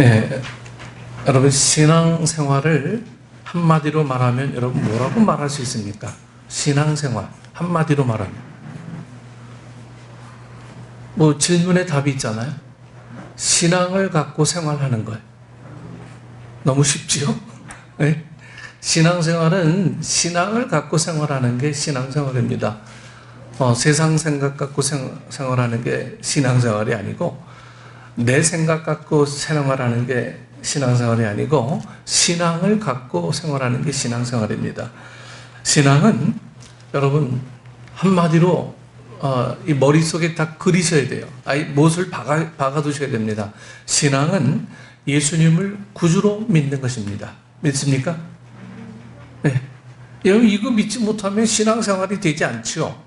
네, 여러분 신앙생활을 한마디로 말하면 여러분 뭐라고 말할 수 있습니까? 신앙생활 한마디로 말하면 뭐 질문에 답이 있잖아요. 신앙을 갖고 생활하는 거예요. 너무 쉽지요? 네? 신앙생활은 신앙을 갖고 생활하는 게 신앙생활입니다. 세상 생각 갖고 생활하는 게 신앙생활이 아니고, 내 생각 갖고 생활하는 게 신앙생활이 아니고, 신앙을 갖고 생활하는 게 신앙생활입니다. 신앙은 여러분 한마디로 이 머릿속에 다 그리셔야 돼요. 못을 박아두셔야 됩니다. 신앙은 예수님을 구주로 믿는 것입니다. 믿습니까? 네. 여러분 이거 믿지 못하면 신앙생활이 되지 않죠.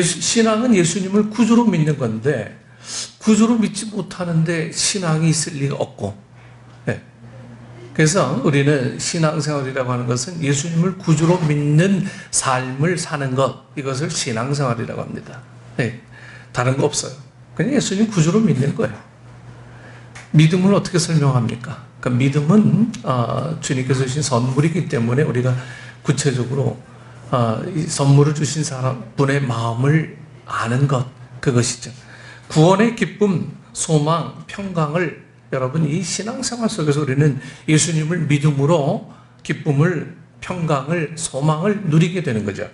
신앙은 예수님을 구주로 믿는 건데, 구주로 믿지 못하는데 신앙이 있을 리가 없고, 네. 그래서 우리는 신앙생활이라고 하는 것은 예수님을 구주로 믿는 삶을 사는 것, 이것을 신앙생활이라고 합니다. 네. 다른 거 없어요. 그냥 예수님 구주로 믿는 거예요. 믿음을 어떻게 설명합니까? 그러니까 믿음은 주님께서 주신 선물이기 때문에 우리가 구체적으로 이 선물을 주신 분의 마음을 아는 것, 그것이죠. 구원의 기쁨, 소망, 평강을 여러분 이 신앙생활 속에서 우리는 예수님을 믿음으로 기쁨을, 평강을, 소망을 누리게 되는 거죠.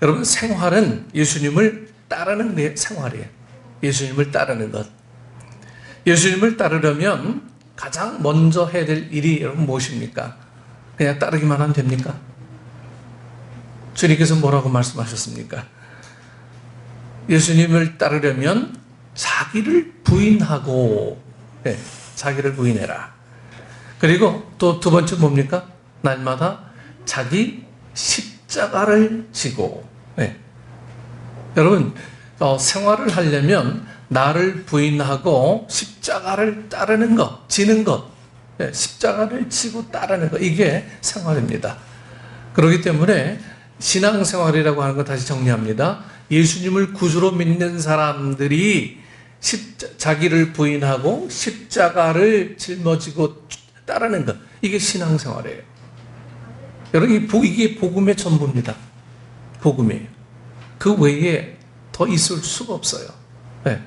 여러분 생활은 예수님을 따르는 게 생활이에요. 예수님을 따르는 것. 예수님을 따르려면 가장 먼저 해야 될 일이 여러분 무엇입니까? 그냥 따르기만 하면 됩니까? 주님께서 뭐라고 말씀하셨습니까? 예수님을 따르려면 자기를 부인하고, 네, 자기를 부인해라. 그리고 또 두 번째 뭡니까? 날마다 자기 십자가를 지고, 네. 여러분 생활을 하려면 나를 부인하고 십자가를 따르는 것, 지는 것, 네, 십자가를 지고 따르는 것, 이게 생활입니다. 그렇기 때문에 신앙생활이라고 하는 것 다시 정리합니다. 예수님을 구주로 믿는 사람들이 자기를 부인하고 십자가를 짊어지고 따르는 것, 이게 신앙생활이에요. 여러분 이게 복음의 전부입니다. 복음이에요. 그 외에 더 있을 수가 없어요. 네.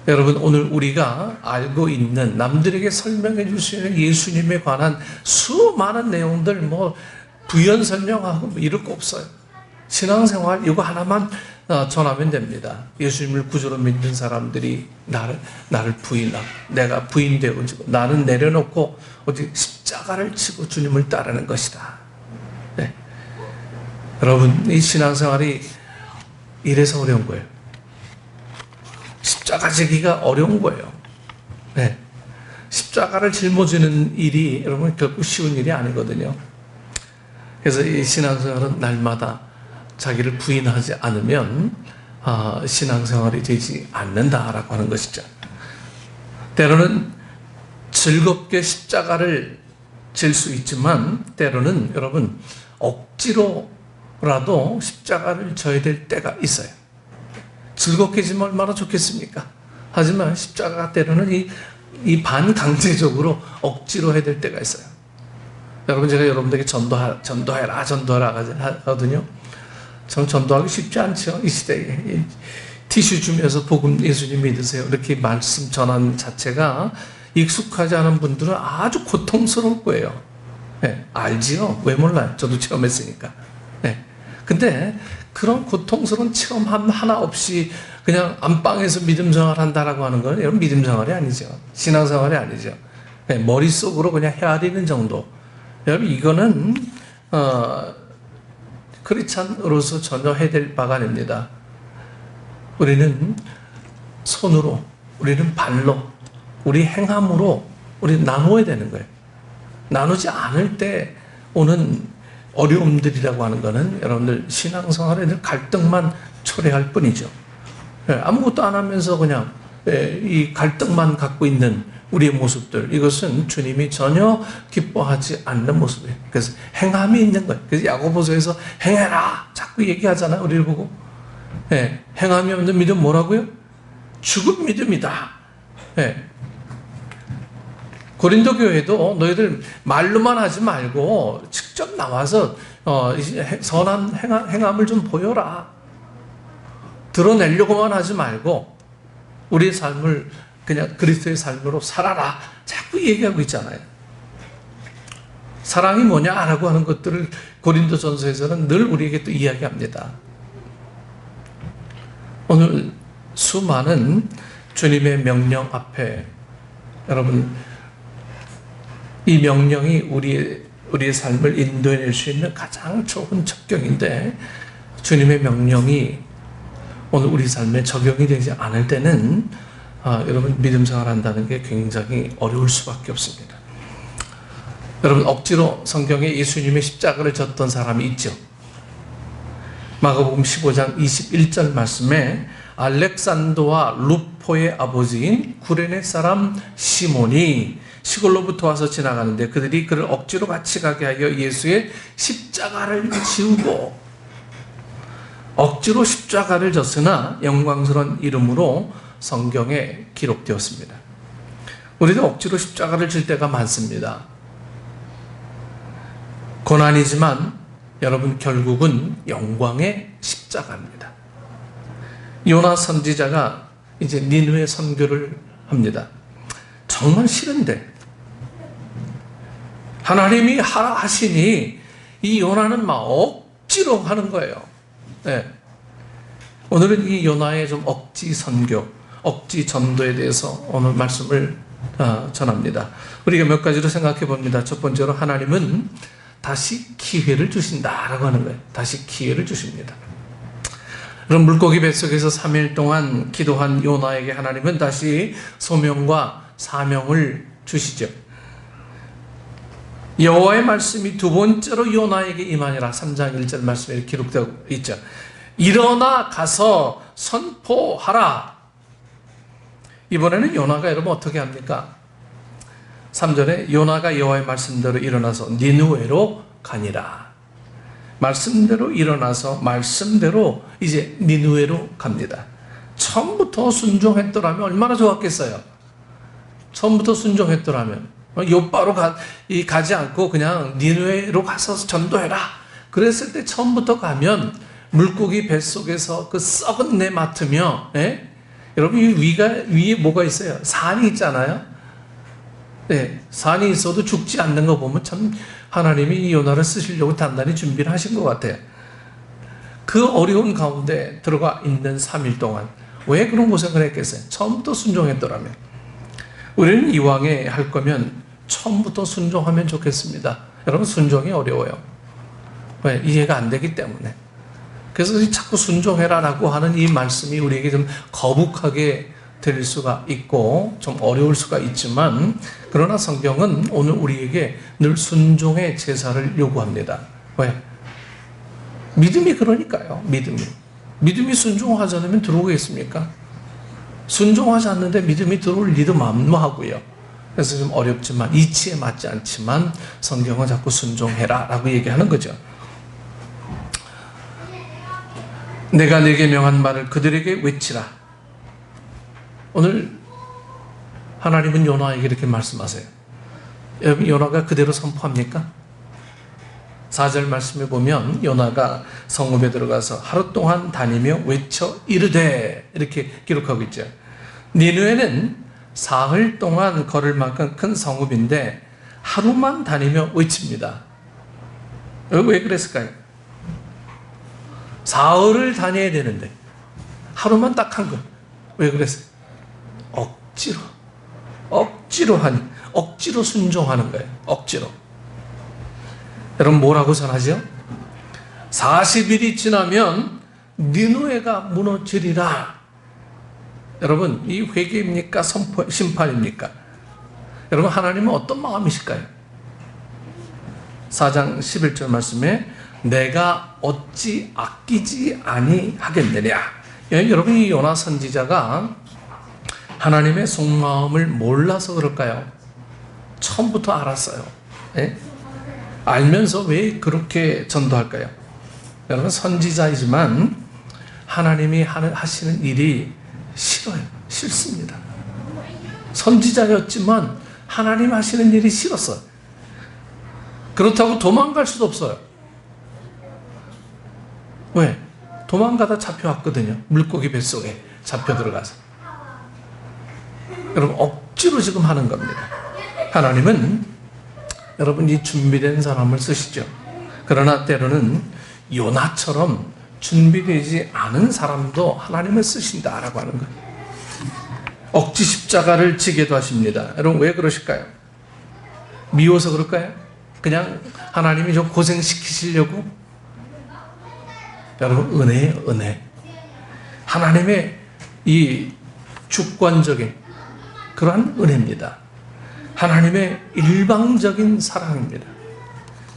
여러분 오늘 우리가 알고 있는, 남들에게 설명해 줄 수 있는 예수님에 관한 수많은 내용들 부연 설명하고 이럴 거 없어요. 신앙생활 이거 하나만 전하면 됩니다. 예수님을 구주로 믿는 사람들이 나를 부인하고, 내가 부인되어지고, 나는 내려놓고 어디 십자가를 지고 주님을 따르는 것이다. 네. 여러분 이 신앙생활이 이래서 어려운 거예요. 십자가 지기가 어려운 거예요. 네. 십자가를 짊어지는 일이 여러분 결코 쉬운 일이 아니거든요. 그래서 이 신앙생활은 날마다 자기를 부인하지 않으면 신앙생활이 되지 않는다라고 하는 것이죠. 때로는 즐겁게 십자가를 질 수 있지만 때로는 여러분 억지로라도 십자가를 져야 될 때가 있어요. 즐겁게 지면 얼마나 좋겠습니까? 하지만 십자가 때로는 이 반강제적으로 억지로 해야 될 때가 있어요. 여러분 제가 여러분들에게 전도해라 하거든요. 전 전도하기 쉽지 않죠. 이 시대에 티슈 주면서 복음 예수님 믿으세요 이렇게 말씀 전하는 자체가 익숙하지 않은 분들은 아주 고통스러울 거예요. 네, 알지요? 왜 몰라요? 저도 체험했으니까. 네. 근데 그런 고통스러운 체험 하나 없이 그냥 안방에서 믿음 생활 한다라고 하는 건 여러분 믿음 생활이 아니죠. 신앙생활이 아니죠. 네, 머릿속으로 그냥 헤아리는 정도. 여러분 이거는 크리스찬으로서 전혀 해야 될 바가 아닙니다. 우리는 손으로, 우리는 발로, 우리 행함으로 우리 나누어야 되는 거예요. 나누지 않을 때 오는 어려움들이라고 하는 것은 여러분들 신앙생활에 늘 갈등만 초래할 뿐이죠. 아무것도 안 하면서 그냥 이 갈등만 갖고 있는 우리의 모습들, 이것은 주님이 전혀 기뻐하지 않는 모습이에요. 그래서 행함이 있는 거예요. 그래서 야고보서에서 행해라 자꾸 얘기하잖아요. 우리를 보고. 행함이 없는 믿음 뭐라고요? 죽은 믿음이다. 고린도 교회도 너희들 말로만 하지 말고 직접 나와서 선한 행함을 좀 보여라. 드러내려고만 하지 말고 우리의 삶을 그냥 그리스도의 삶으로 살아라. 자꾸 얘기하고 있잖아요. 사랑이 뭐냐라고 하는 것들을 고린도전서에서는 늘 우리에게 또 이야기합니다. 오늘 수많은 주님의 명령 앞에 여러분 이 명령이 우리의 삶을 인도해낼 수 있는 가장 좋은 첩경인데 주님의 명령이 오늘 우리 삶에 적용이 되지 않을 때는 여러분 믿음 생활한다는 게 굉장히 어려울 수밖에 없습니다. 여러분 억지로 성경에 예수님의 십자가를 졌던 사람이 있죠. 마가복음 15장 21절 말씀에 알렉산더와 루포의 아버지인 구레네 사람 시몬이 시골로부터 와서 지나가는데 그들이 그를 억지로 같이 가게 하여 예수의 십자가를 지우고 억지로 십자가를 졌으나 영광스러운 이름으로 성경에 기록되었습니다. 우리도 억지로 십자가를 질 때가 많습니다. 고난이지만 여러분 결국은 영광의 십자가입니다. 요나 선지자가 이제 니느웨 선교를 합니다. 정말 싫은데 하나님이 하라 하시니 이 요나는 막 억지로 하는 거예요. 네. 오늘은 이 요나의 좀 억지 선교, 억지 전도에 대해서 오늘 말씀을 전합니다. 우리가 몇 가지로 생각해 봅니다. 첫 번째로 하나님은 다시 기회를 주신다라고 하는 거예요. 다시 기회를 주십니다. 그럼 물고기 뱃속에서 3일 동안 기도한 요나에게 하나님은 다시 소명과 사명을 주시죠. 여호와의 말씀이 두 번째로 요나에게 임하니라 3장 1절 말씀에 기록되어 있죠. 일어나 가서 선포하라. 이번에는 요나가 여러분 어떻게 합니까? 3절에 요나가 여호와의 말씀대로 일어나서 니느웨로 가니라. 말씀대로 일어나서 말씀대로 이제 니느웨로 갑니다. 처음부터 순종했더라면 얼마나 좋았겠어요. 처음부터 순종했더라면 요바로 가지 않고 그냥 니느웨로 가서 전도해라. 그랬을 때 처음부터 가면 물고기 뱃속에서 그 썩은 내 맡으며 여러분 이 위에 뭐가 있어요? 산이 있잖아요. 네, 산이 있어도 죽지 않는 거 보면 참 하나님이 이 요나를 쓰시려고 단단히 준비를 하신 것 같아요. 그 어려운 가운데 들어가 있는 3일 동안 왜 그런 고생을 했겠어요? 처음부터 순종했더라면. 우리는 이왕에 할 거면 처음부터 순종하면 좋겠습니다. 여러분 순종이 어려워요. 왜? 이해가 안 되기 때문에. 그래서 자꾸 순종해라라고 하는 이 말씀이 우리에게 좀 거북하게 들릴 수가 있고 좀 어려울 수가 있지만 그러나 성경은 오늘 우리에게 늘 순종의 제사를 요구합니다. 왜? 믿음이 그러니까요. 믿음이 순종하지 않으면 들어오겠습니까? 순종하지 않는데 믿음이 들어올 리도 만무하고요. 그래서 좀 어렵지만 이치에 맞지 않지만 성경은 자꾸 순종해라 라고 얘기하는 거죠. 내가 네게 명한 말을 그들에게 외치라. 오늘 하나님은 요나에게 이렇게 말씀하세요. 여러분 요나가 그대로 선포합니까? 4절 말씀에 보면 요나가 성읍에 들어가서 하루 동안 다니며 외쳐 이르되 이렇게 기록하고 있죠. 니느웨는 사흘 동안 걸을 만큼 큰 성읍인데 하루만 다니며 외칩니다. 왜 그랬을까요? 사흘을 다녀야 되는데 하루만 딱 한 거. 왜 그랬어요? 억지로 순종하는 거예요. 억지로. 여러분 뭐라고 전하죠? 40일이 지나면 니느웨가 무너지리라. 여러분 이 회개입니까? 심판입니까? 여러분 하나님은 어떤 마음이실까요? 4장 11절 말씀에 내가 어찌 아끼지 아니하겠느냐. 여러분 이 요나 선지자가 하나님의 속마음을 몰라서 그럴까요? 처음부터 알았어요. 네? 알면서 왜 그렇게 전도할까요? 여러분 선지자이지만 하나님이 하시는 일이 싫어요. 싫습니다. 선지자였지만 하나님 하시는 일이 싫었어요. 그렇다고 도망갈 수도 없어요. 왜? 도망가다 잡혀왔거든요. 물고기 뱃속에 잡혀 들어가서. 여러분, 억지로 지금 하는 겁니다. 하나님은 여러분 이 준비된 사람을 쓰시죠. 그러나 때로는 요나처럼 준비되지 않은 사람도 하나님을 쓰신다라고 하는 거예요. 억지 십자가를 지게도 하십니다. 여러분, 왜 그러실까요? 미워서 그럴까요? 그냥 하나님이 좀 고생시키시려고? 여러분, 은혜예요, 은혜. 하나님의 이 주권적인 그러한 은혜입니다. 하나님의 일방적인 사랑입니다.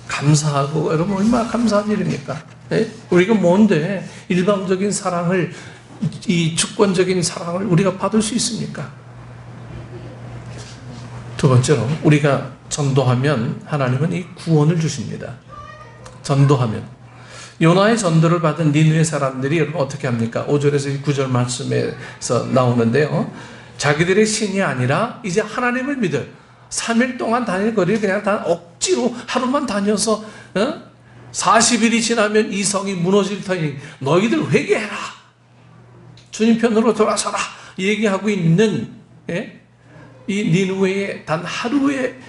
감사하고, 여러분 얼마나 감사한 일입니까? 네? 우리가 뭔데 일방적인 사랑을, 이 주권적인 사랑을 우리가 받을 수 있습니까? 두 번째로, 우리가 전도하면 하나님은 이 구원을 주십니다. 전도하면. 요나의 전도를 받은 니느웨 사람들이 여러분 어떻게 합니까? 5절에서 9절 말씀에서 나오는데요. 자기들의 신이 아니라 이제 하나님을 믿어요. 3일 동안 다닐 거리를 그냥 다 억지로 하루만 다녀서 40일이 지나면 이 성이 무너질 터니 너희들 회개해라. 주님 편으로 돌아서라. 얘기하고 있는 이 니느웨의 단 하루의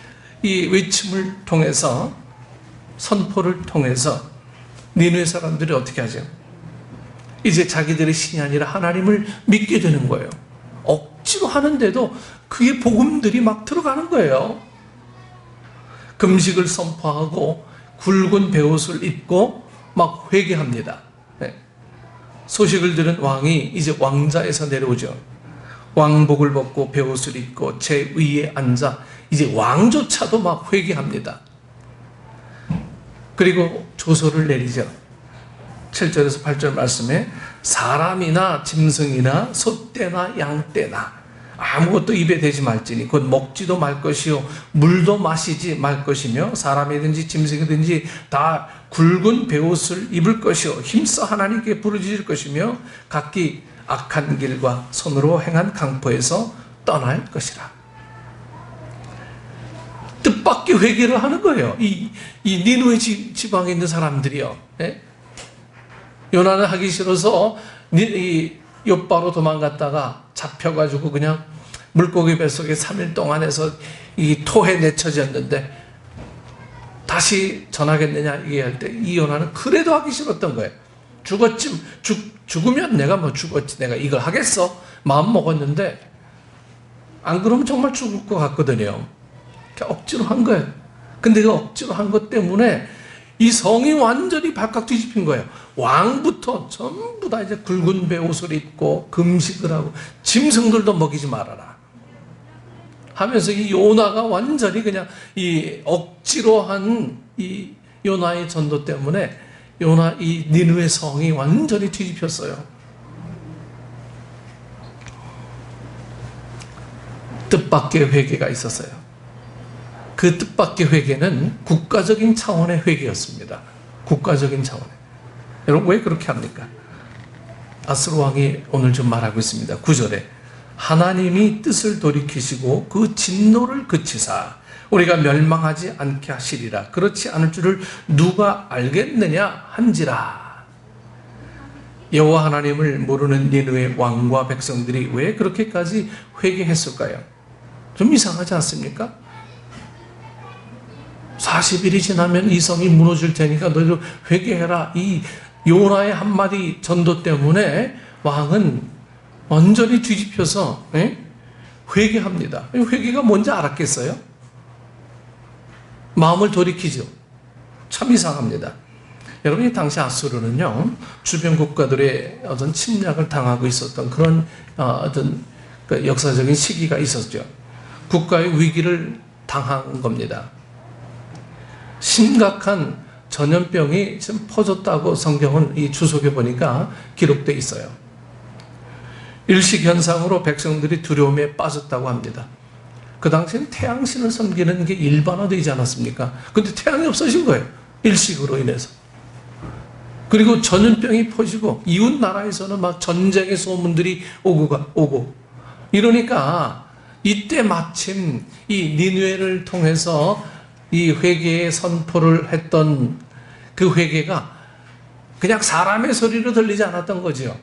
이 외침을 통해서, 선포를 통해서 니느웨 사람들이 어떻게 하죠? 이제 자기들의 신이 아니라 하나님을 믿게 되는 거예요. 억지로 하는데도 그의 복음들이 막 들어가는 거예요. 금식을 선포하고 굵은 베옷을 입고 막 회개합니다. 소식을 들은 왕이 이제 왕자에서 내려오죠. 왕복을 벗고 베옷을 입고 제 위에 앉아 이제 왕조차도 막 회개합니다. 그리고 조서를 내리죠. 7절에서 8절 말씀에 사람이나 짐승이나 소떼나 양떼나 아무것도 입에 대지 말지니 곧 먹지도 말 것이요 물도 마시지 말 것이며 사람이든지 짐승이든지 다 굵은 베옷을 입을 것이요 힘써 하나님께 부르짖을 것이며 각기 악한 길과 손으로 행한 강포에서 떠날 것이라. 뜻밖의 회개를 하는 거예요. 이 니느웨 지방에 있는 사람들이요. 요나는 하기 싫어서 이 욥바로 도망갔다가 잡혀가지고 그냥 물고기 뱃속에 3일 동안 해서 이 토해 내쳐졌는데 다시 전하겠느냐 얘기할 때 이 요나는 그래도 하기 싫었던 거예요. 죽으면 내가 뭐 죽었지, 내가 이걸 하겠어 마음 먹었는데 안 그러면 정말 죽을 것 같거든요. 억지로 한 거예요. 근데 그 억지로 한 것 때문에 이 성이 완전히 발칵 뒤집힌 거예요. 왕부터 전부 다 이제 굵은 베옷을 입고 금식을 하고 짐승들도 먹이지 말아라 하면서 이 요나가 완전히 그냥 이 억지로 한 이 요나의 전도 때문에 이 니느웨 성이 완전히 뒤집혔어요. 뜻밖의 회개가 있었어요. 그 뜻밖의 회개는 국가적인 차원의 회개였습니다. 국가적인 차원의. 여러분 왜 그렇게 합니까? 아스로 왕이 오늘 좀 말하고 있습니다. 9절에 하나님이 뜻을 돌이키시고 그 진노를 그치사 우리가 멸망하지 않게 하시리라. 그렇지 않을 줄을 누가 알겠느냐 한지라. 여호와 하나님을 모르는 니느웨 왕과 백성들이 왜 그렇게까지 회개했을까요? 좀 이상하지 않습니까? 40일이 지나면 이 성이 무너질 테니까 너희들 회개해라. 이 요나의 한마디 전도 때문에 왕은 완전히 뒤집혀서 회개합니다. 회개가 뭔지 알았겠어요? 마음을 돌이키죠. 참 이상합니다. 여러분, 이 당시 아수르는요, 주변 국가들의 어떤 침략을 당하고 있었던 그런 어떤 역사적인 시기가 있었죠. 국가의 위기를 당한 겁니다. 심각한 전염병이 지금 퍼졌다고 성경은 이 주석에 보니까 기록되어 있어요. 일식현상으로 백성들이 두려움에 빠졌다고 합니다. 그 당시에는 태양신을 섬기는 게 일반화되지 않았습니까? 근데 태양이 없어진 거예요. 일식으로 인해서. 그리고 전염병이 퍼지고 이웃 나라에서는 막 전쟁의 소문들이 오고 이러니까 이때 마침 이 니느웨를 통해서 이 회개의 선포를 했던 그 회개가 그냥 사람의 소리로 들리지 않았던 거죠.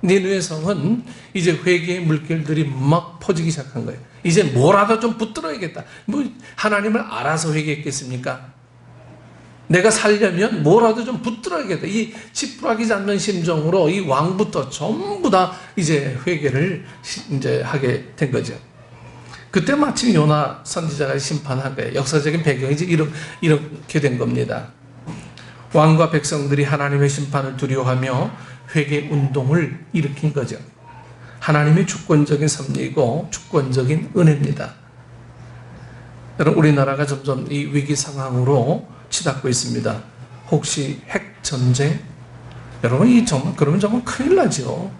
니느웨 성은 이제 회개의 물결들이 막 퍼지기 시작한 거예요. 이제 뭐라도 좀 붙들어야겠다. 뭐 하나님을 알아서 회개했겠습니까? 내가 살려면 뭐라도 좀 붙들어야겠다. 이 지푸라기 잡는 심정으로 이 왕부터 전부 다 이제 회개를 이제 하게 된 거죠. 그때 마침 요나 선지자가 심판한 거예요. 역사적인 배경이 이제 이렇게 된 겁니다. 왕과 백성들이 하나님의 심판을 두려워하며 회개 운동을 일으킨 거죠. 하나님의 주권적인 섭리이고 주권적인 은혜입니다. 여러분, 우리나라가 점점 이 위기 상황으로 치닫고 있습니다. 혹시 핵 전쟁? 여러분, 그러면 정말 큰일 나죠.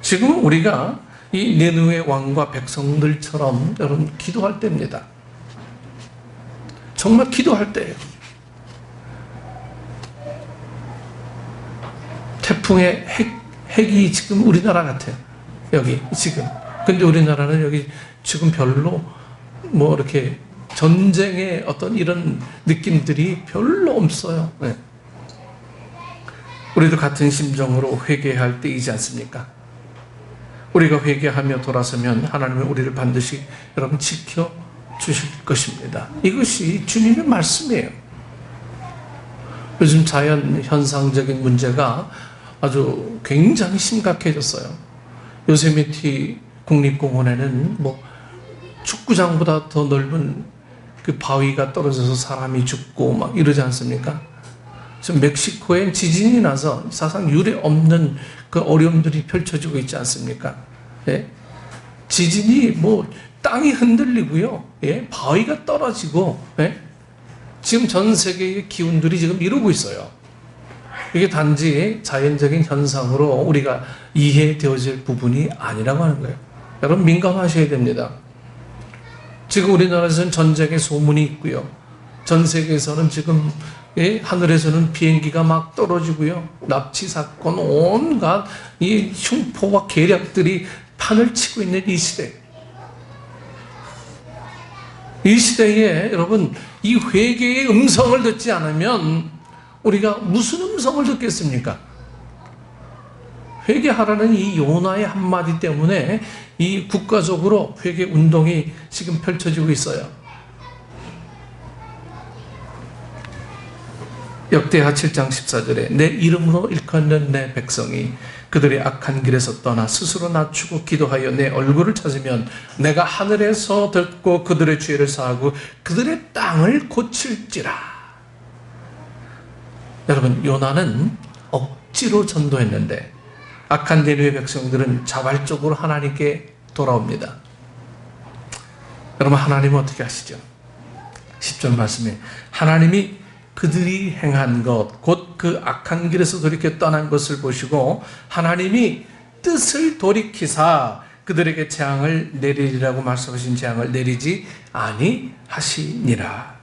지금 우리가 이 니느웨 왕과 백성들처럼 여러분 기도할 때입니다. 정말 기도할 때예요. 태풍의 핵이 지금 우리나라 같아요. 여기 지금. 근데 우리나라는 여기 지금 별로 뭐 이렇게 전쟁의 어떤 이런 느낌들이 별로 없어요. 네. 우리도 같은 심정으로 회개할 때이지 않습니까? 우리가 회개하며 돌아서면 하나님은 우리를 반드시 여러분 지켜주실 것입니다. 이것이 주님의 말씀이에요. 요즘 자연 현상적인 문제가 아주 굉장히 심각해졌어요. 요세미티 국립공원에는 뭐 축구장보다 더 넓은 그 바위가 떨어져서 사람이 죽고 막 이러지 않습니까? 지금 멕시코엔 지진이 나서 사상 유례 없는 그 어려움들이 펼쳐지고 있지 않습니까? 예? 지진이 뭐 땅이 흔들리고요. 예? 바위가 떨어지고, 예? 지금 전 세계의 기운들이 지금 이루고 있어요. 이게 단지 자연적인 현상으로 우리가 이해되어질 부분이 아니라고 하는 거예요. 여러분, 민감하셔야 됩니다. 지금 우리나라에서는 전쟁의 소문이 있고요. 전 세계에서는 지금 하늘에서는 비행기가 막 떨어지고요. 납치 사건, 온갖 이 흉포와 계략들이 판을 치고 있는 이 시대. 이 시대에 여러분, 이 회개의 음성을 듣지 않으면 우리가 무슨 음성을 듣겠습니까? 회개하라는 이 요나의 한마디 때문에 이 국가적으로 회개 운동이 지금 펼쳐지고 있어요. 역대하 7장 14절에 내 이름으로 일컫는 내 백성이 그들의 악한 길에서 떠나 스스로 낮추고 기도하여 내 얼굴을 찾으면 내가 하늘에서 듣고 그들의 죄를 사하고 그들의 땅을 고칠지라. 여러분, 요나는 억지로 전도했는데 악한 니느웨 백성들은 자발적으로 하나님께 돌아옵니다. 여러분, 하나님은 어떻게 하시죠? 10절 말씀에 하나님이 그들이 행한 것, 곧 그 악한 길에서 돌이켜 떠난 것을 보시고 하나님이 뜻을 돌이키사 그들에게 재앙을 내리리라고 말씀하신 재앙을 내리지 아니하시니라.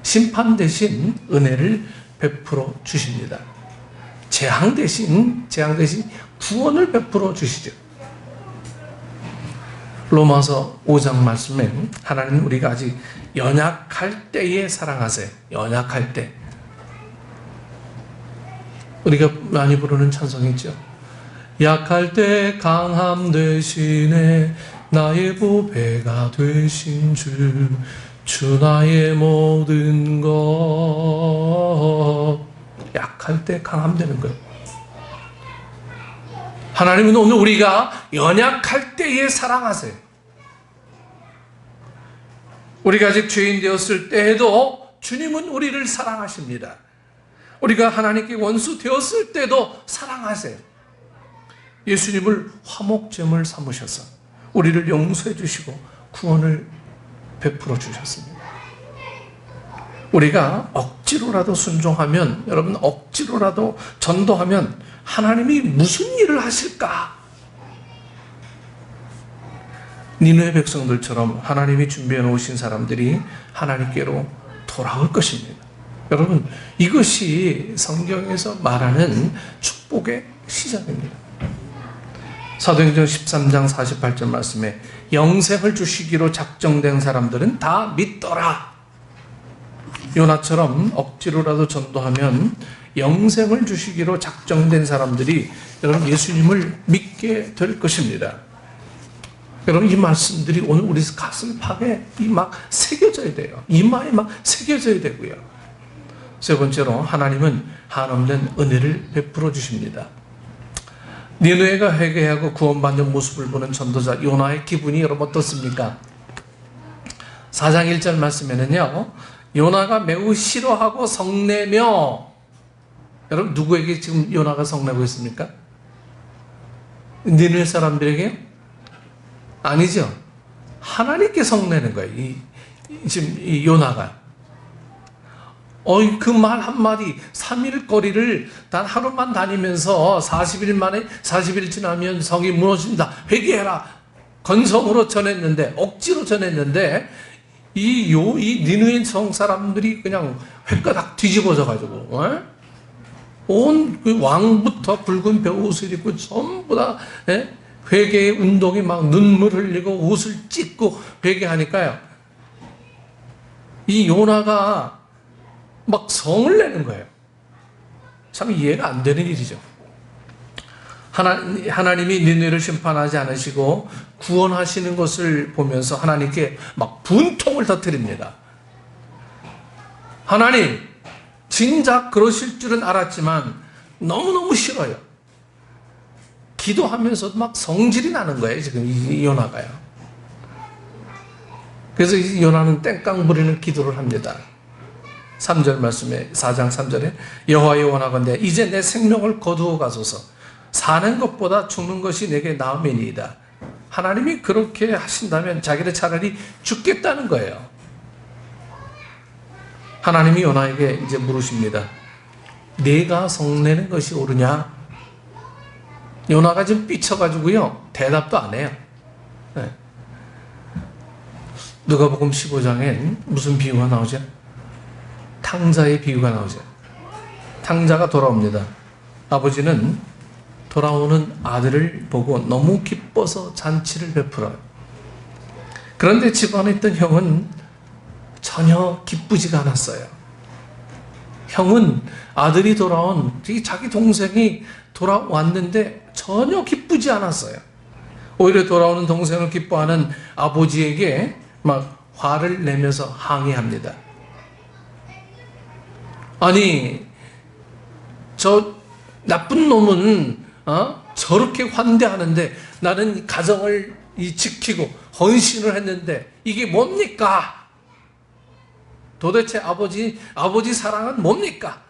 심판 대신 은혜를 베풀어 주십니다. 재앙 대신 구원을 베풀어 주시죠. 로마서 5장 말씀에 하나님 우리가 아직 연약할 때에 사랑하세요. 연약할 때. 우리가 많이 부르는 찬송이 있죠. 약할 때 강함 대신에 나의 보배가 되신 주 나의 모든 것. 약할 때 강함 되는 거예요. 하나님은 오늘 우리가 연약할 때에 사랑하세요. 우리가 아직 죄인 되었을 때에도 주님은 우리를 사랑하십니다. 우리가 하나님께 원수 되었을 때도 사랑하세요. 예수님을 화목제물 삼으셔서 우리를 용서해 주시고 구원을 베풀어 주셨습니다. 우리가 억지로라도 순종하면, 여러분, 억지로라도 전도하면 하나님이 무슨 일을 하실까? 니느웨 백성들처럼 하나님이 준비해 놓으신 사람들이 하나님께로 돌아올 것입니다. 여러분, 이것이 성경에서 말하는 축복의 시작입니다. 사도행전 13장 48절 말씀에 영생을 주시기로 작정된 사람들은 다 믿더라. 요나처럼 억지로라도 전도하면 영생을 주시기로 작정된 사람들이 여러분 예수님을 믿게 될 것입니다. 여러분 이 말씀들이 오늘 우리 가슴팍에 막 새겨져야 돼요. 이마에 막 새겨져야 되고요. 세 번째로 하나님은 한없는 은혜를 베풀어 주십니다. 니느웨가 회개하고 구원받는 모습을 보는 전도자 요나의 기분이 여러분 어떻습니까? 4장 1절 말씀에는요, 요나가 매우 싫어하고 성내며, 여러분 누구에게 지금 요나가 성내고 있습니까? 니느웨 사람들에게요? 아니죠. 하나님께 성내는 거예요. 지금 이 요나가. 그 말 한마디, 3일 거리를 단 하루만 다니면서 40일 만에, 40일 지나면 성이 무너진다. 회개해라. 건성으로 전했는데, 억지로 전했는데, 이 니느웨 성 사람들이 그냥 횟가닥 뒤집어져 가지고, 온 그 왕부터 붉은 베옷을 입고 전부 다, 회개의 운동이 막 눈물 흘리고 옷을 찢고 회개하니까요. 이 요나가 막 성을 내는 거예요. 참 이해가 안 되는 일이죠. 하나님이 니느웨를 심판하지 않으시고 구원하시는 것을 보면서 하나님께 막 분통을 터뜨립니다. 하나님, 진작 그러실 줄은 알았지만 너무너무 싫어요. 기도하면서도 막 성질이 나는 거예요, 지금 이 요나가요. 그래서 이 요나는 땡깡 부리는 기도를 합니다. 3절 말씀에 4장 3절에 여호와여 원하건대 이제 내 생명을 거두어 가소서. 사는 것보다 죽는 것이 내게 나음이니이다. 하나님이 그렇게 하신다면 자기를 차라리 죽겠다는 거예요. 하나님이 요나에게 이제 물으십니다. 내가 성내는 것이 옳으냐? 요나가 지금 삐쳐가지고요, 대답도 안 해요. 누가복음 15장엔 무슨 비유가 나오죠? 탕자의 비유가 나오죠. 탕자가 돌아옵니다. 아버지는 돌아오는 아들을 보고 너무 기뻐서 잔치를 베풀어요. 그런데 집안에 있던 형은 전혀 기쁘지가 않았어요. 형은 아들이 돌아온 자기 동생이 돌아왔는데 전혀 기쁘지 않았어요. 오히려 돌아오는 동생을 기뻐하는 아버지에게 막 화를 내면서 항의합니다. 아니, 저 나쁜 놈은 저렇게 환대하는데 나는 가정을 지키고 헌신을 했는데 이게 뭡니까? 도대체 아버지 사랑은 뭡니까?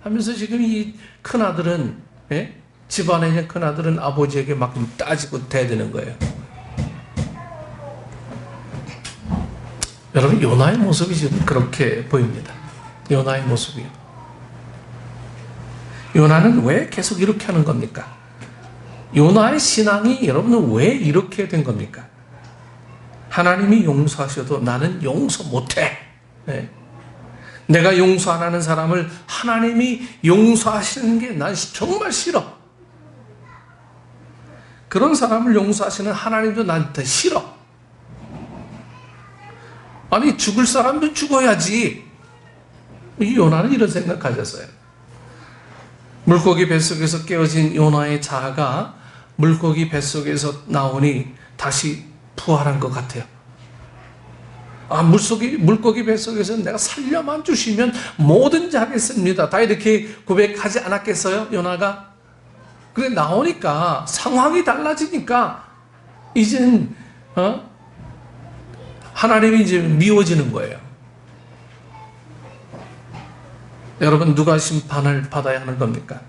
하면서 지금 이 큰아들은, 집안에 있는 큰아들은 아버지에게 막 따지고 대드는 거예요. 여러분, 요나의 모습이 지금 그렇게 보입니다. 요나의 모습이요. 요나는 왜 계속 이렇게 하는 겁니까? 요나의 신앙이 여러분은 왜 이렇게 된 겁니까? 하나님이 용서하셔도 나는 용서 못해. 내가 용서 안 하는 사람을 하나님이 용서하시는 게 난 정말 싫어. 그런 사람을 용서하시는 하나님도 나한테 싫어. 아니, 죽을 사람도 죽어야지. 이 요나는 이런 생각 가졌어요. 물고기 뱃속에서 깨어진 요나의 자아가 물고기 뱃속에서 나오니 다시 부활한 것 같아요. 물고기 뱃속에서 내가 살려만 주시면 뭐든지 하겠습니다. 다 이렇게 고백하지 않았겠어요, 요나가? 그래, 나오니까 상황이 달라지니까 이젠 하나님이 이제 미워지는 거예요. 여러분, 누가 심판을 받아야 하는 겁니까?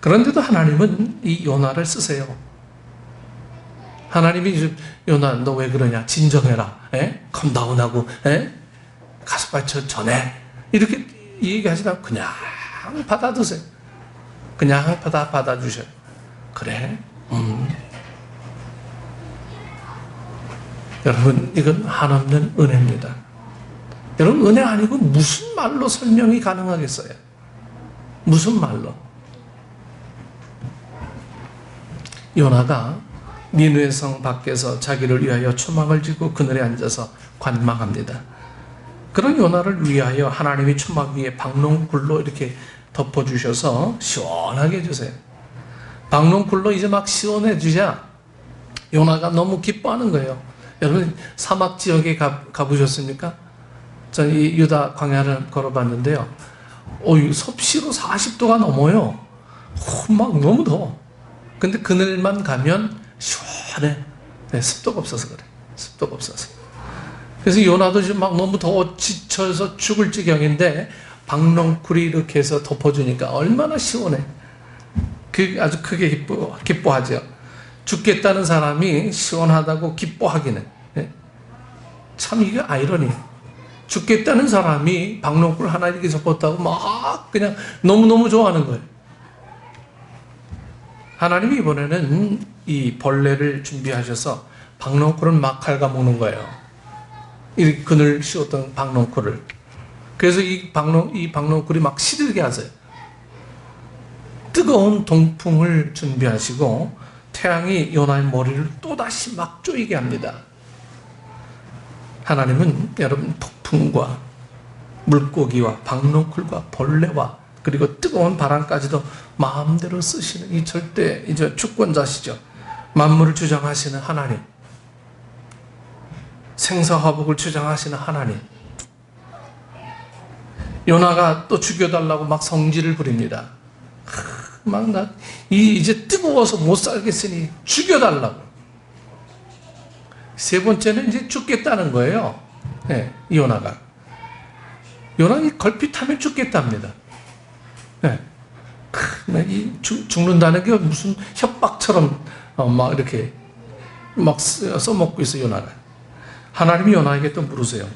그런데도 하나님은 이 요나를 쓰세요. 하나님이 요나, 너 왜 그러냐? 진정해라. 컴다운하고, 가서 빨리 전해. 이렇게 얘기하시다 그냥 받아두세요. 그냥 받아주셔요. 그래? 여러분, 이건 한없는 은혜입니다. 여러분, 은혜 아니고 무슨 말로 설명이 가능하겠어요? 무슨 말로? 요나가 니느웨 성 밖에서 자기를 위하여 초막을 지고 그늘에 앉아서 관망합니다. 그런 요나를 위하여 하나님이 초막 위에 박농굴로 이렇게 덮어주셔서 시원하게 해주세요. 박농굴로 이제 막 시원해주자 요나가 너무 기뻐하는 거예요. 여러분 사막 지역에 가보셨습니까? 전 이 유다 광야를 걸어봤는데요. 섭씨로 40도가 넘어요. 막 너무 더워. 근데 그늘만 가면 시원해. 네, 습도가 없어서 그래. 습도가 없어서. 그래서 요나도 지금 막 너무 더워 지쳐서 죽을 지경인데 박농쿨이 이렇게 해서 덮어주니까 얼마나 시원해. 아주 크게 기뻐하죠. 죽겠다는 사람이 시원하다고 기뻐하기는. 네? 참 이게 아이러니예요. 죽겠다는 사람이 박농쿨 하나 이렇게 접었다고 막 그냥 너무너무 좋아하는 거예요. 하나님이 이번에는 이 벌레를 준비하셔서 박농쿨을 막 갉아먹는 거예요. 이 그늘 씌웠던 박농쿨을. 그래서 이 박농쿨이 막 시들게 하세요. 뜨거운 동풍을 준비하시고 태양이 요나의 머리를 또다시 막 쪼이게 합니다. 하나님은 여러분 폭풍과 물고기와 박농쿨과 벌레와 그리고 뜨거운 바람까지도 마음대로 쓰시는 이 절대 이제 주권자시죠. 만물을 주장하시는 하나님, 생사화복을 주장하시는 하나님. 요나가 또 죽여달라고 막 성질을 부립니다. 이제 뜨거워서 못 살겠으니 죽여달라고. 세 번째는 이제 죽겠다는 거예요. 네, 요나가 걸핏하면 죽겠답니다. 네. 죽는다는 게 무슨 협박처럼 막 이렇게 막 써먹고 있어 요나가. 하나님이 요나에게 또 물으세요.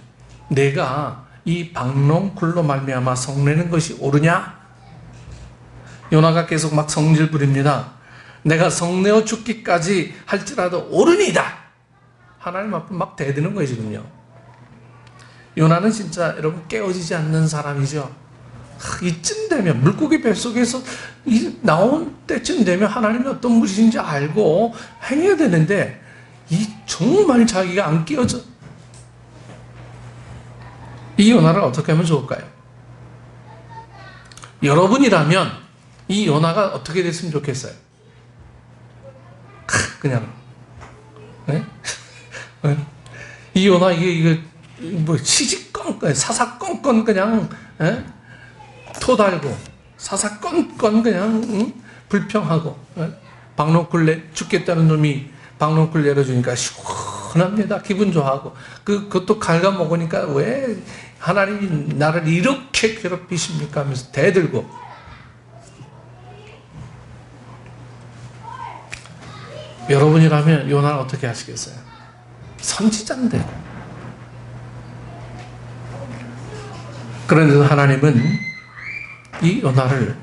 내가 이 박농쿨로 말미암아 성내는 것이 옳으냐? 요나가 계속 막 성질 부립니다. 내가 성내어 죽기까지 할지라도 옳으니이다. 하나님 앞에 막 대드는 거예요 지금요. 요나는 진짜 여러분 깨어지지 않는 사람이죠. 이쯤 되면 물고기 뱃속에서 나온 때쯤 되면 하나님이 어떤 분이신지 알고 행해야 되는데 정말 자기가 안 깨어져. 이 요나를 어떻게 하면 좋을까요? 여러분이라면 이 요나가 어떻게 됐으면 좋겠어요? 그냥 네? 이 요나 이게 뭐 시시껄껄 사사건건 그냥 토 달고 사사건건 그냥 불평하고 박농쿨 죽겠다는 놈이 박농쿨 내려주니까 시원합니다. 기분 좋아하고 그것도 갉아먹으니까 왜 하나님이 나를 이렇게 괴롭히십니까 하면서 대들고. 여러분이라면 요나를 어떻게 하시겠어요? 선지자인데. 그런데도 하나님은 이 요나를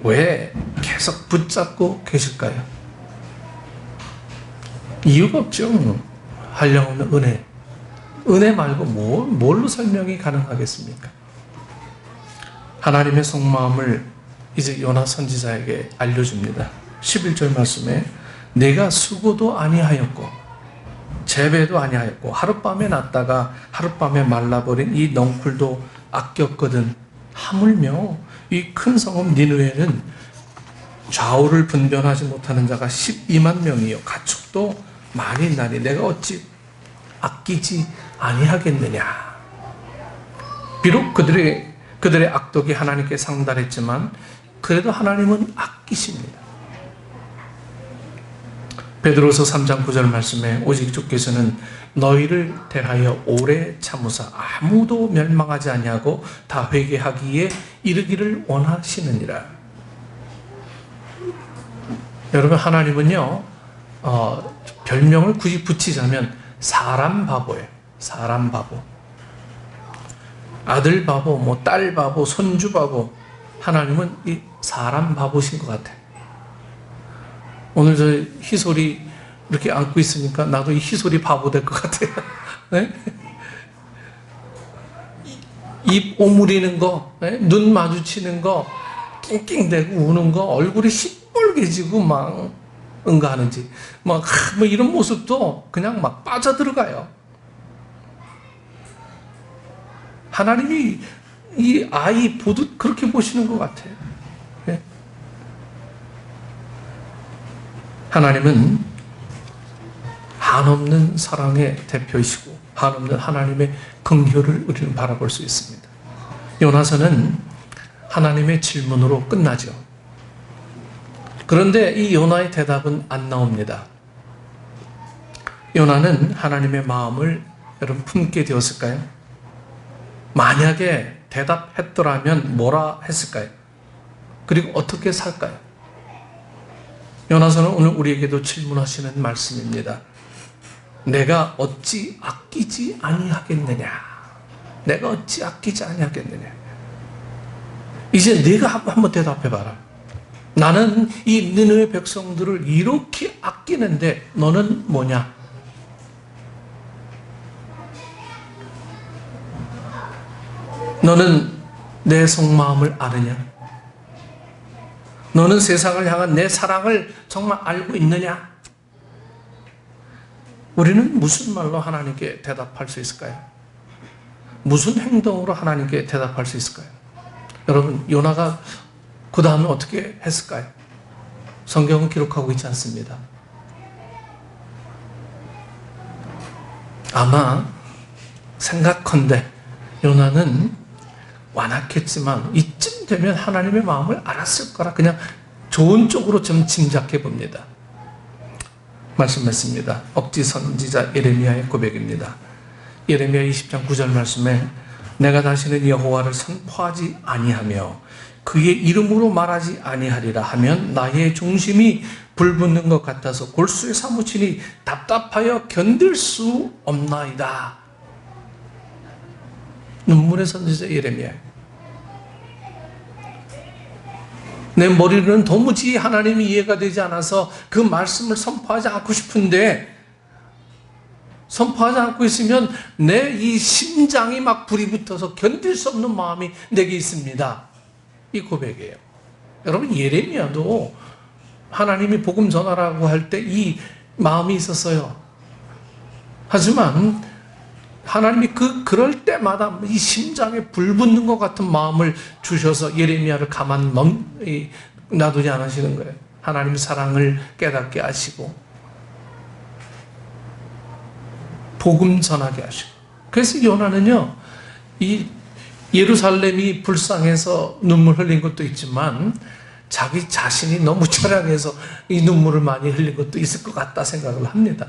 왜 계속 붙잡고 계실까요? 이유가 없죠. 한량없는 은혜. 은혜 말고 뭘로 설명이 가능하겠습니까? 하나님의 속마음을 이제 요나 선지자에게 알려줍니다. 11절 말씀에 내가 수고도 아니하였고 재배도 아니하였고 하룻밤에 났다가 하룻밤에 말라버린 이 넝쿨도 아꼈거든. 하물며 이 큰 성읍 니느웨는 좌우를 분별하지 못하는 자가 12만 명이요 가축도 많이 있나니 내가 어찌 아끼지 아니하겠느냐. 비록 그들의 악독이 하나님께 상달했지만 그래도 하나님은 아끼십니다. 베드로서 3장 9절 말씀에 오직 주께서는 너희를 대하여 오래 참으사 아무도 멸망하지 아니하고 다 회개하기에 이르기를 원하시느니라. 여러분 하나님은요 별명을 굳이 붙이자면 사람 바보예요. 사람 바보. 아들 바보, 뭐 딸 바보, 손주 바보. 하나님은 이 사람 바보신 것 같아요. 오늘 저 희솔이 이렇게 안고 있으니까 나도 이 희솔이 바보 될 것 같아요. 네? 입 오므리는 거, 네? 눈 마주치는 거, 낑낑대고 우는 거, 얼굴이 시뻘개지고 막 응가하는지 뭐 이런 모습도 그냥 막 빠져들어가요. 하나님이 이 아이 보듯 그렇게 보시는 것 같아요. 예? 하나님은 한없는 사랑의 대표이시고 한없는 하나님의 긍휼을 우리는 바라볼 수 있습니다. 요나서는 하나님의 질문으로 끝나죠. 그런데 이 요나의 대답은 안 나옵니다. 요나는 하나님의 마음을 여러분 품게 되었을까요? 만약에 대답했더라면 뭐라 했을까요? 그리고 어떻게 살까요? 요나서는 오늘 우리에게도 질문하시는 말씀입니다. 내가 어찌 아끼지 아니하겠느냐? 내가 어찌 아끼지 아니하겠느냐? 이제 네가 한번 대답해봐라. 나는 이 느느웨 백성들을 이렇게 아끼는데 너는 뭐냐? 너는 내 속마음을 아느냐? 너는 세상을 향한 내 사랑을 정말 알고 있느냐? 우리는 무슨 말로 하나님께 대답할 수 있을까요? 무슨 행동으로 하나님께 대답할 수 있을까요? 여러분, 요나가 그 다음에 어떻게 했을까요? 성경은 기록하고 있지 않습니다. 아마 생각컨대 요나는 완악했지만 이쯤 되면 하나님의 마음을 알았을 거라 그냥 좋은 쪽으로 좀 짐작해 봅니다. 말씀했습니다. 억지 선지자 예레미야의 고백입니다. 예레미야 20장 9절 말씀에 내가 다시는 여호와를 선포하지 아니하며 그의 이름으로 말하지 아니하리라 하면 나의 중심이 불붙는 것 같아서 골수에 사무치니 답답하여 견딜 수 없나이다. 눈물의 선지자 예레미야. 내 머리는 도무지 하나님이 이해가 되지 않아서 그 말씀을 선포하지 않고 싶은데 선포하지 않고 있으면 내 이 심장이 막 불이 붙어서 견딜 수 없는 마음이 내게 있습니다. 이 고백이에요. 여러분, 예레미야도 하나님이 복음 전하라고 할 때 이 마음이 있었어요. 하지만 하나님이 그럴 때마다 이 심장에 불 붙는 것 같은 마음을 주셔서 예레미야를 가만 놔두지 않으시는 거예요. 하나님 사랑을 깨닫게 하시고 복음 전하게 하시고. 그래서 요나는요, 이 예루살렘이 불쌍해서 눈물 흘린 것도 있지만 자기 자신이 너무 처량해서 이 눈물을 많이 흘린 것도 있을 것 같다 생각을 합니다.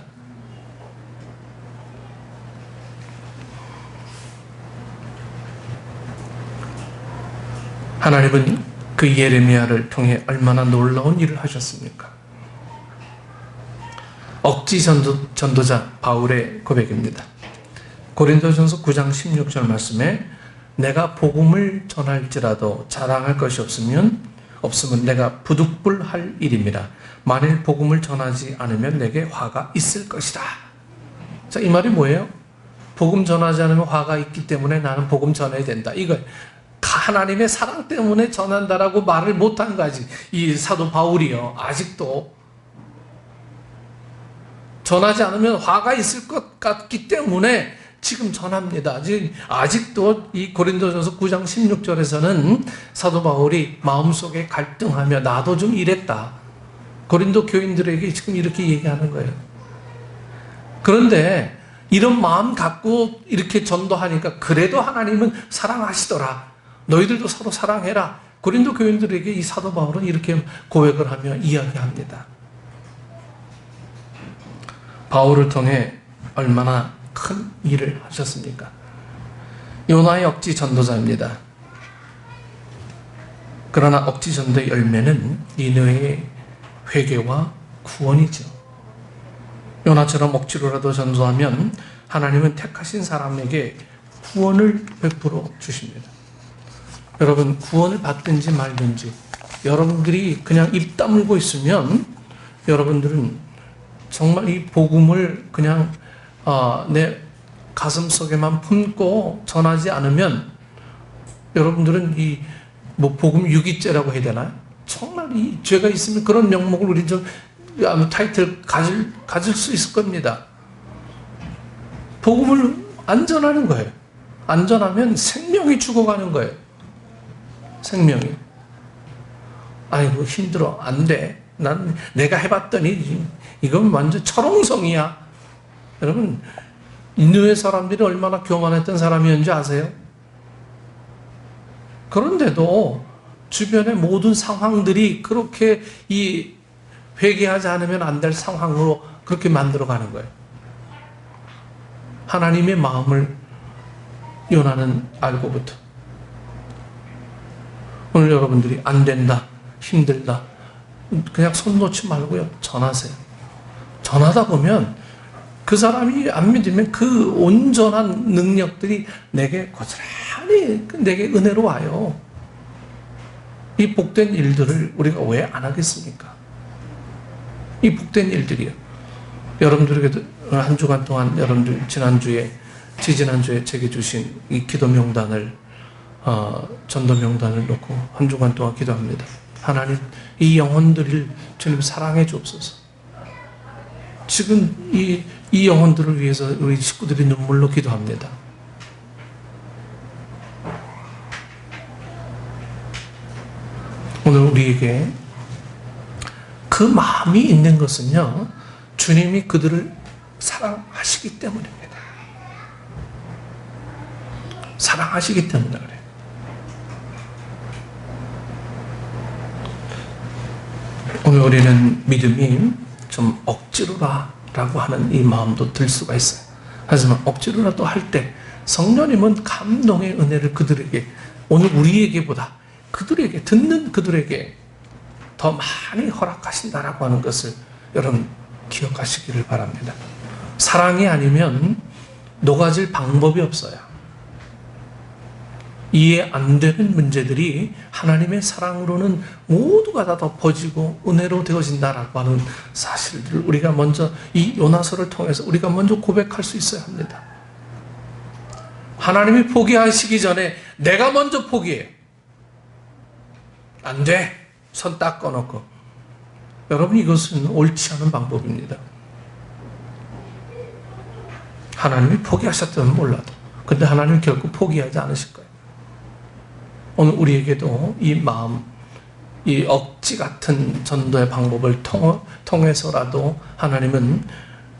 하나님은 그 예레미야를 통해 얼마나 놀라운 일을 하셨습니까? 억지 전도자 바울의 고백입니다. 고린도전서 9장 16절 말씀에 내가 복음을 전할지라도 자랑할 것이 없으면 내가 부득불할 일입니다. 만일 복음을 전하지 않으면 내게 화가 있을 것이다. 자, 이 말이 뭐예요? 복음 전하지 않으면 화가 있기 때문에 나는 복음 전해야 된다. 이거 하나님의 사랑 때문에 전한다라고 말을 못한 거지. 이 사도 바울이요. 아직도 전하지 않으면 화가 있을 것 같기 때문에 지금 전합니다. 아직도 이 고린도전서 9장 16절에서는 사도 바울이 마음속에 갈등하며 나도 좀 이랬다. 고린도 교인들에게 지금 이렇게 얘기하는 거예요. 그런데 이런 마음 갖고 이렇게 전도하니까 그래도 하나님은 사랑하시더라. 너희들도 서로 사랑해라. 고린도 교인들에게 이 사도 바울은 이렇게 고백을 하며 이야기합니다. 바울을 통해 얼마나 큰 일을 하셨습니까? 요나의 억지 전도자입니다. 그러나 억지 전도의 열매는 니느웨의 회개와 구원이죠. 요나처럼 억지로라도 전도하면 하나님은 택하신 사람에게 구원을 베풀어 주십니다. 여러분, 구원을 받든지 말든지 여러분들이 그냥 입 다물고 있으면 여러분들은 정말 이 복음을 그냥 내 가슴 속에만 품고 전하지 않으면 여러분들은 복음 유기죄라고 해야 되나요? 정말 이 죄가 있으면 그런 명목을 우리 좀 아무 타이틀 가질 수 있을 겁니다. 복음을 안전하는 거예요. 안전하면 생명이 죽어가는 거예요. 생명이. 아이고 힘들어. 안 돼. 난 내가 해봤더니 이건 완전 철옹성이야. 여러분 인도의 사람들이 얼마나 교만했던 사람이었는지 아세요? 그런데도 주변의 모든 상황들이 그렇게 이 회개하지 않으면 안 될 상황으로 그렇게 만들어가는 거예요. 하나님의 마음을 요나는 알고부터. 오늘 여러분들이 안 된다, 힘들다, 그냥 손 놓지 말고요, 전하세요. 전하다 보면 그 사람이 안 믿으면 그 온전한 능력들이 내게 고스란히 내게 은혜로 와요. 이 복된 일들을 우리가 왜 안 하겠습니까? 이 복된 일들이요. 여러분들에게도 한 주간 동안 여러분들 지지난주에 제게 주신 이 기도 명단을 전도 명단을 놓고 한 주간 동안 기도합니다. 하나님 이 영혼들을 주님 사랑해 주옵소서. 지금 이 영혼들을 위해서 우리 식구들이 눈물로 기도합니다. 오늘 우리에게 그 마음이 있는 것은요, 주님이 그들을 사랑하시기 때문입니다. 사랑하시기 때문에 그래요. 오늘 우리는 믿음이 좀 억지로라 라고 하는 이 마음도 들 수가 있어요. 하지만 억지로라도 할 때 성령님은 감동의 은혜를 그들에게, 오늘 우리에게보다 그들에게, 듣는 그들에게 더 많이 허락하신다라고 하는 것을 여러분 기억하시기를 바랍니다. 사랑이 아니면 녹아질 방법이 없어요. 이해 안 되는 문제들이 하나님의 사랑으로는 모두가 다 덮어지고 은혜로 되어진다라고 하는 사실들을 우리가 먼저 이 요나서를 통해서 우리가 먼저 고백할 수 있어야 합니다. 하나님이 포기하시기 전에 내가 먼저 포기해요. 안 돼. 손 딱 꺼놓고. 여러분 이것은 옳지 않은 방법입니다. 하나님이 포기하셨다면 몰라도 근데 하나님은 결코 포기하지 않으실 거예요. 오늘 우리에게도 이 마음, 이 억지 같은 전도의 방법을 통해서라도 하나님은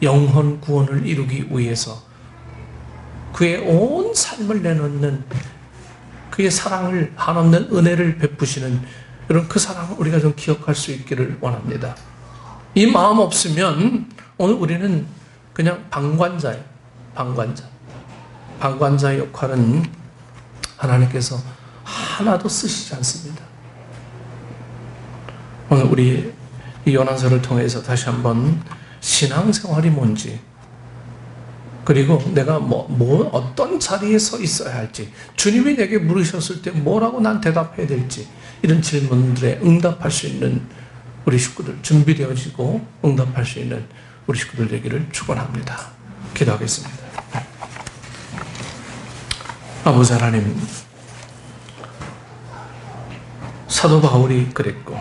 영혼 구원을 이루기 위해서 그의 온 삶을 내놓는 그의 사랑을 한없는 은혜를 베푸시는 이런 그 사랑을 우리가 좀 기억할 수 있기를 원합니다. 이 마음 없으면 오늘 우리는 그냥 방관자예요. 방관자의 역할은 하나님께서 하나도 쓰시지 않습니다. 오늘 우리 이 요나서를 통해서 다시 한번 신앙생활이 뭔지, 그리고 내가 어떤 자리에 서 있어야 할지, 주님이 내게 물으셨을 때 뭐라고 난 대답해야 될지, 이런 질문들에 응답할 수 있는 우리 식구들, 준비되어지고 응답할 수 있는 우리 식구들 되기를 축원합니다. 기도하겠습니다. 아버지 하나님, 사도 바울이 그랬고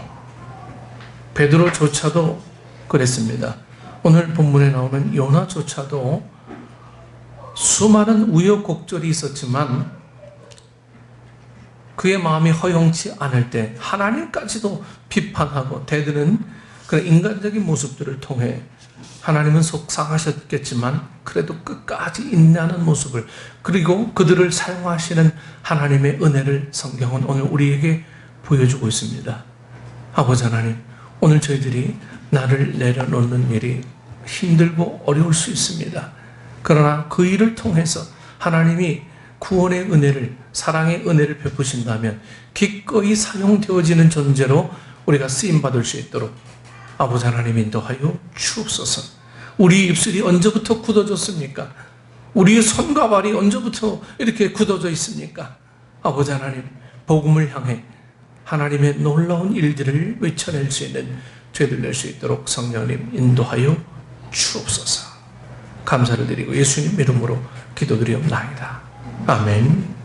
베드로조차도 그랬습니다. 오늘 본문에 나오는 요나조차도 수많은 우여곡절이 있었지만 그의 마음이 허용치 않을 때 하나님까지도 비판하고 대드는 그런 인간적인 모습들을 통해 하나님은 속상하셨겠지만 그래도 끝까지 인내하는 모습을, 그리고 그들을 사용하시는 하나님의 은혜를 성경은 오늘 우리에게 보여주고 있습니다. 아버지 하나님, 오늘 저희들이 나를 내려놓는 일이 힘들고 어려울 수 있습니다. 그러나 그 일을 통해서 하나님이 구원의 은혜를, 사랑의 은혜를 베푸신다면 기꺼이 사용되어지는 존재로 우리가 쓰임받을 수 있도록 아버지 하나님 인도하여 주옵소서. 우리 입술이 언제부터 굳어졌습니까? 우리의 손과 발이 언제부터 이렇게 굳어져 있습니까? 아버지 하나님, 복음을 향해 하나님의 놀라운 일들을 외쳐낼 수 있는 죄들 낼 수 있도록 성령님 인도하여 주옵소서. 감사를 드리고 예수님 이름으로 기도드리옵나이다. 아멘.